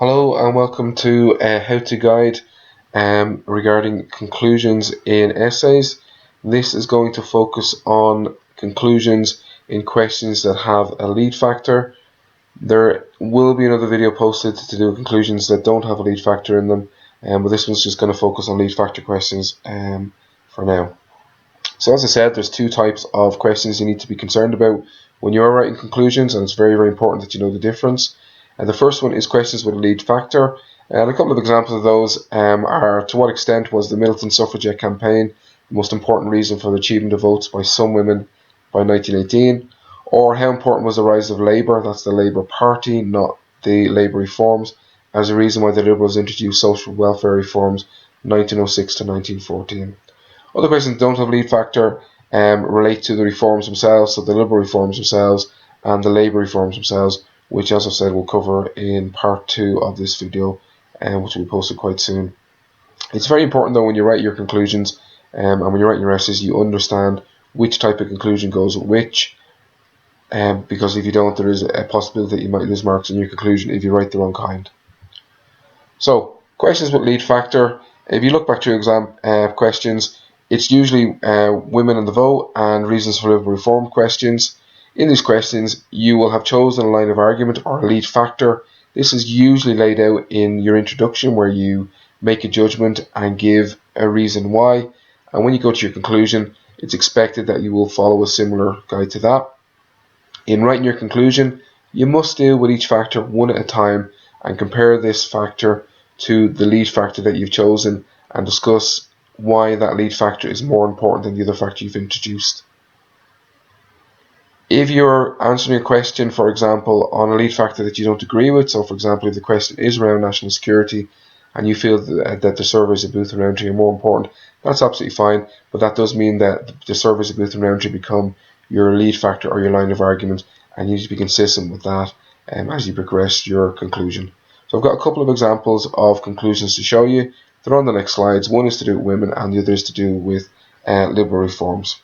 Hello and welcome to How to Guide regarding conclusions in essays. This is going to focus on conclusions in questions that have a lead factor. There will be another video posted to do conclusions that don't have a lead factor in them, but this one's just going to focus on lead factor questions for now. So as I said, there's two types of questions you need to be concerned about when you're writing conclusions, and it's very, very important that you know the difference. And the first one is questions with a lead factor. And a couple of examples of those are: to what extent was the Militant Suffragette campaign the most important reason for the achievement of votes by some women by 1918? Or how important was the rise of Labour, that's the Labour Party, not the Labour reforms, as a reason why the Liberals introduced social welfare reforms 1906 to 1914? Other questions that don't have lead factor relate to the reforms themselves, so the Liberal reforms themselves and the Labour reforms themselves, which, as I said, we'll cover in part 2 of this video, which will be posted quite soon. It's very important, though, when you write your conclusions and when you write your essays, you understand which type of conclusion goes with which, because if you don't, there is a possibility that you might lose marks in your conclusion if you write the wrong kind. So, questions with lead factor. If you look back through exam questions, it's usually women in the vote and reasons for Liberal reform questions. In these questions, you will have chosen a line of argument or a lead factor. This is usually laid out in your introduction, where you make a judgment and give a reason why. And when you go to your conclusion, it's expected that you will follow a similar guide to that. In writing your conclusion, you must deal with each factor one at a time and compare this factor to the lead factor that you've chosen and discuss why that lead factor is more important than the other factor you've introduced. If you're answering a question, for example, on a lead factor that you don't agree with, so for example, if the question is around national security and you feel that the surveys of Booth and Rowntree are more important, that's absolutely fine, but that does mean that the surveys of Booth and Rowntree become your lead factor or your line of argument, and you need to be consistent with that as you progress your conclusion. So I've got a couple of examples of conclusions to show you. They're on the next slides. One is to do with women and the other is to do with Liberal reforms.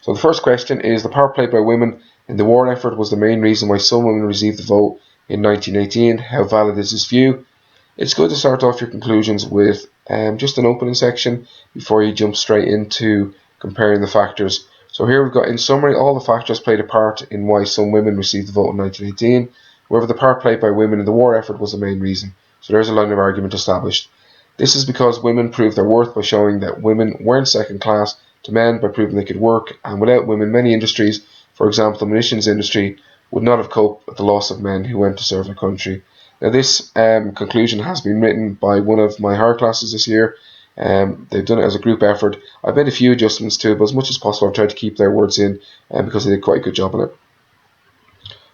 So the first question is: the part played by women in the war effort was the main reason why some women received the vote in 1918. How valid is this view? It's good to start off your conclusions with just an opening section before you jump straight into comparing the factors. So here we've got, in summary, all the factors played a part in why some women received the vote in 1918. However, the part played by women in the war effort was the main reason. So there's a line of argument established. This is because women proved their worth by showing that women weren't second class to men, by proving they could work, and without women, many industries, for example the munitions industry, would not have coped with the loss of men who went to serve their country. Now this conclusion has been written by one of my higher classes this year. They've done it as a group effort. I've made a few adjustments to it, but as much as possible I've tried to keep their words in because they did quite a good job on it.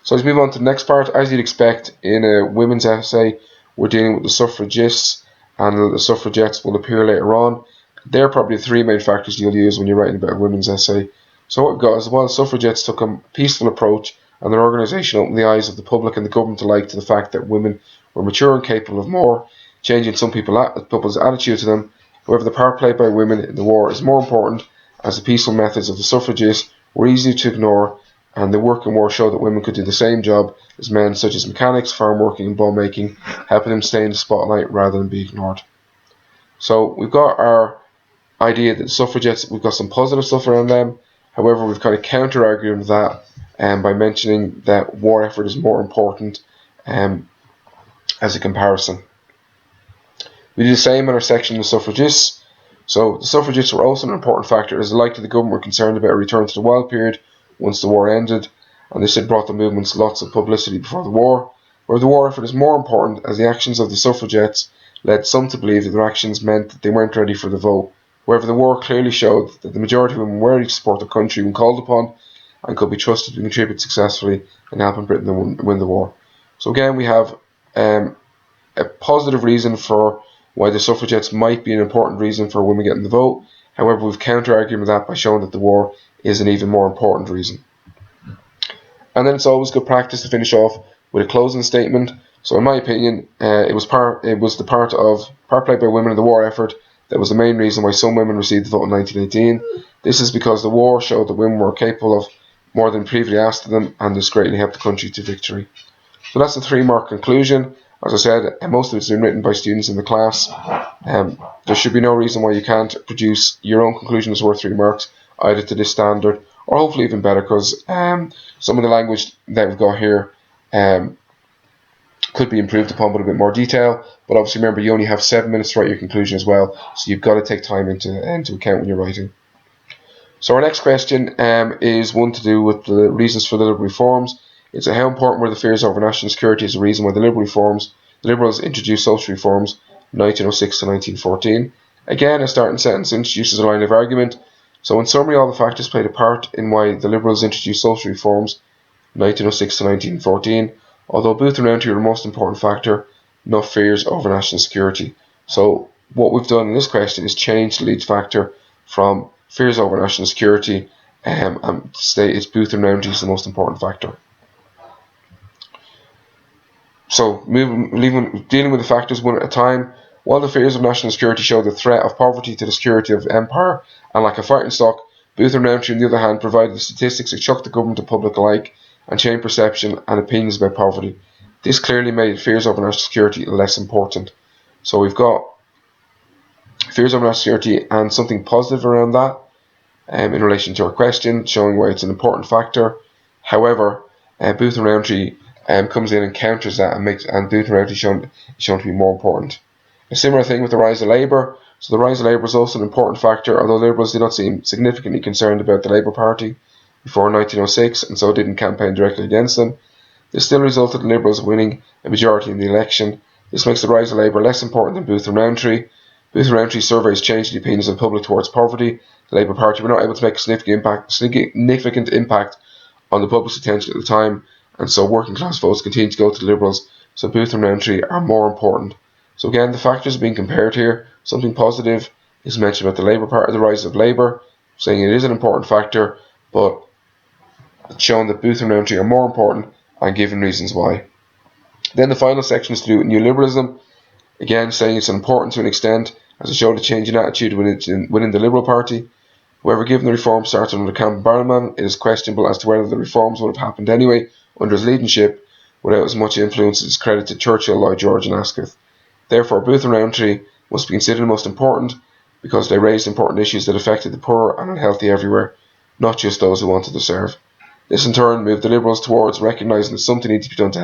So let's move on to the next part. As you'd expect in a women's essay, we're dealing with the suffragists, and the suffragettes will appear later on. They're probably the three main factors you'll use when you're writing about a women's essay. So what we've got is, while suffragettes took a peaceful approach and their organisation opened the eyes of the public and the government alike to the fact that women were mature and capable of more, changing some people's attitude to them. However, the part played by women in the war is more important, as the peaceful methods of the suffragists were easy to ignore, and the work in war showed that women could do the same job as men, such as mechanics, farm working and ball making, helping them stay in the spotlight rather than be ignored. So we've got our idea that the suffragettes, we've got some positive stuff around them. However, we've kind of counter-argued that by mentioning that war effort is more important as a comparison. We do the same in our section on the suffragists. So the suffragists were also an important factor, as likely the government were concerned about a return to the wild period once the war ended, and this had brought the movements lots of publicity before the war. Where the war effort is more important, as the actions of the suffragettes led some to believe that their actions meant that they weren't ready for the vote. However, the war clearly showed that the majority of women were ready to support their country when called upon, and could be trusted to contribute successfully in helping Britain win the war. So again, we have a positive reason for why the suffragettes might be an important reason for women getting the vote. However, we've counter-argued that by showing that the war is an even more important reason. And then it's always good practice to finish off with a closing statement. So in my opinion, it was the part played by women in the war effort that was the main reason why some women received the vote in 1918. This is because the war showed that women were capable of more than previously asked of them, and this greatly helped the country to victory. So that's the 3-mark conclusion. As I said, most of it's been written by students in the class. There should be no reason why you can't produce your own conclusion that's worth 3 marks, either to this standard or hopefully even better, because some of the language that we've got here could be improved upon with a bit more detail. But obviously remember, you only have 7 minutes to write your conclusion as well, so you've got to take time into account when you're writing. So our next question is one to do with the reasons for the Liberal reforms. It's how important were the fears over national security as a reason why the Liberals introduced social reforms 1906 to 1914. Again, a starting sentence introduces a line of argument. So in summary, all the factors played a part in why the Liberals introduced social reforms 1906 to 1914. Although Booth and Rowntree were the most important factor, no fears over national security. So what we've done in this question is change the lead factor from fears over national security and state it's Booth and Rowntree is the most important factor. So dealing with the factors one at a time. While the fears of national security show the threat of poverty to the security of empire and lack of fighting stock, Booth and Rowntree on the other hand provided the statistics that shocked the government and public alike and changed perception and opinions about poverty. This clearly made fears over national security less important. So we've got fears over national security and something positive around that in relation to our question, showing why it's an important factor. However, Booth and Rowntree comes in and counters that and Booth and Rowntree shown to be more important. A similar thing with the rise of Labour. So the rise of Labour is also an important factor, although Liberals did not seem significantly concerned about the Labour Party before 1906 and so didn't campaign directly against them. This still resulted in Liberals winning a majority in the election. This makes the rise of Labour less important than Booth and Rowntree. Booth and Rowntree surveys changed the opinions of the public towards poverty. The Labour Party were not able to make a significant impact on the public's attention at the time, and so working class votes continue to go to the Liberals, so Booth and Rowntree are more important. So again, the factors being compared here, something positive is mentioned about the Labour Party, the rise of Labour, saying it is an important factor, but it's shown that Booth and Rowntree are more important and given reasons why. Then the final section is to do with New Liberalism, again saying it's important to an extent as it showed a change in attitude within the Liberal Party. However, given the reform started under Campbell Bannerman, it is questionable as to whether the reforms would have happened anyway under his leadership without as much influence as credited Churchill, Lloyd George and Asquith. Therefore, Booth and Rowntree must be considered most important because they raised important issues that affected the poor and unhealthy everywhere, not just those who wanted to serve. This in turn moved the Liberals towards recognising that something needs to be done to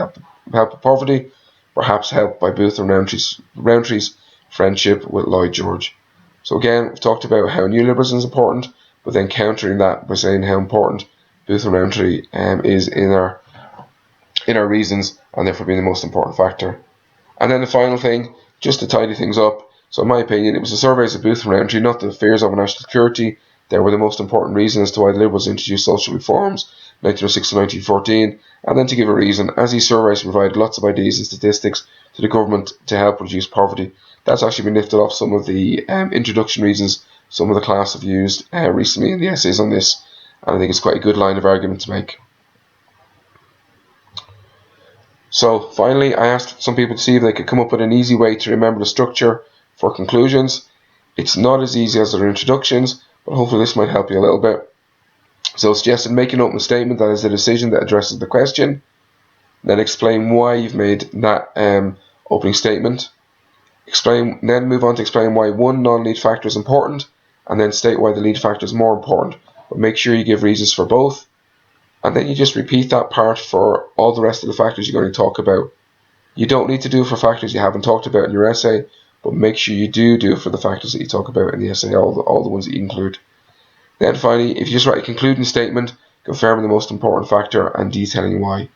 help with poverty, perhaps helped by Booth and Rowntree's friendship with Lloyd George. So again, we've talked about how New Liberalism is important, but then countering that by saying how important Booth and Rowntree is in our reasons and therefore being the most important factor. And then the final thing, just to tidy things up, so in my opinion, it was the surveys of Booth and Rowntree, not the fears over national security, that were the most important reason as to why the Liberals introduced social reforms 1906 to 1914, and then to give a reason, as these surveys provided lots of ideas and statistics to the government to help reduce poverty. That's actually been lifted off some of the introduction reasons some of the class have used recently in the essays on this, and I think it's quite a good line of argument to make. So finally, I asked some people to see if they could come up with an easy way to remember the structure for conclusions. It's not as easy as their introductions, but hopefully this might help you a little bit. So I suggested make an opening statement that is the decision that addresses the question, then explain why you've made that opening statement, then move on to explain why one non-lead factor is important, and then state why the lead factor is more important, but make sure you give reasons for both, and then you just repeat that part for all the rest of the factors you're going to talk about. You don't need to do it for factors you haven't talked about in your essay, but make sure you do it for the factors that you talk about in the essay, all the ones that you include. Then finally, if you just write a concluding statement, confirming the most important factor and detailing why.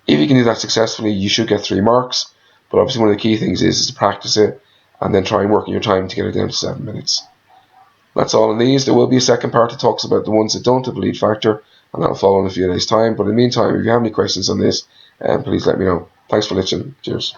If you can do that successfully, you should get 3 marks, but obviously one of the key things is to practice it and then try and work in your time to get it down to 7 minutes. That's all in these. There will be a second part that talks about the ones that don't have a lead factor, and that'll follow in a few days' time. But in the meantime, if you have any questions on this, please let me know. Thanks for listening. Cheers.